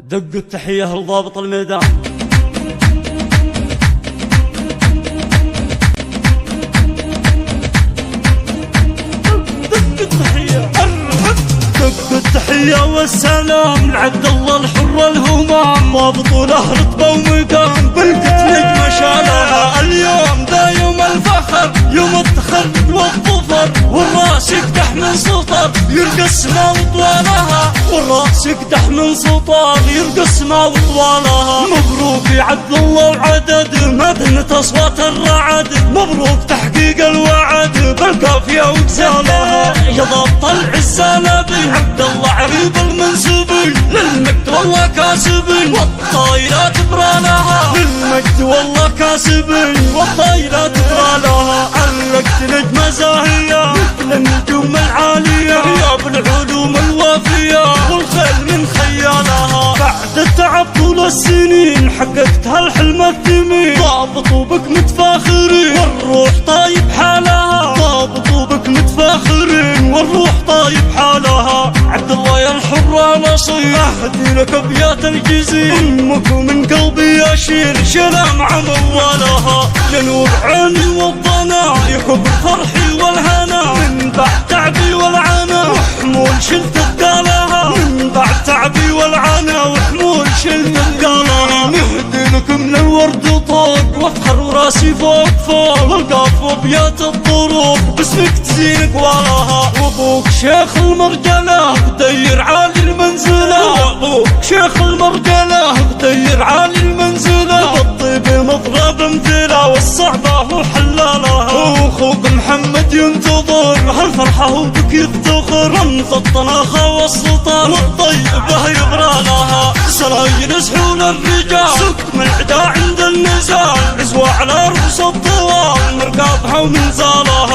دق التحية لضابط الميدان. دق التحية والسلام لعبد الله الحر الهمام، ضابط وله رتبة ومقام بالقت نجمة شالها. اليوم ذا يوم الفخر، يوم التخرج والظفر، والراس يقدح من سطر يلقى السما وطوالها، والراس يقدح من سطر يلقى السما وطوالها. مبروك يا عبد الله وعدد مدنة اصوات الرعد، مبروك تحقيق الوعد بالكافية وجزالها. يا ضابط العزة نبي عبد الله عريب المنسوبي، للمجد والله كاسبي والطايلات برالها، للمجد والله كاسبي والطايلات برالها. علقت نجمة زاهية مثل النجوم العالية، يا بالعلوم الوافية والخيل من خيالها. بعد التعب طول السنين حققت هالحلم الثمين، ضابط وبك متفاخرين والروح طايب حالها، ضابط وبك متفاخرين والروح طايب حالها. عبد الله يا الحر نصير اهدي لك ابيات الجزيل، امك من قلبي اشيل شلا مع موالها. لنور عيني والضنا يكب فرحي والهنا، من بعد تعبي والعنا وحمول شلت ثقالها، من بعد تعبي والعنا وحمول شلت ثقالها. نهدي لك من الورد طوق وافخر وراسي فوق فوق، والقاف وابيات الطرق باسمك تزين قوالها. وابوك شيخ المرجله بدير عالي المنزله، وابوك شيخ المرجله بدير عالي المنزله، بالطيب مضرب مثله والصعبه وحلالها. واخوك محمد ينتظر هالفرحه وبك يفتخر، رمز الطناخه والسلطان والطيبه يبرى لها. سراير سحول الرجال سك من العدا عند النزال، عزوة على رؤوس الطوال مرقابها ومنزالها.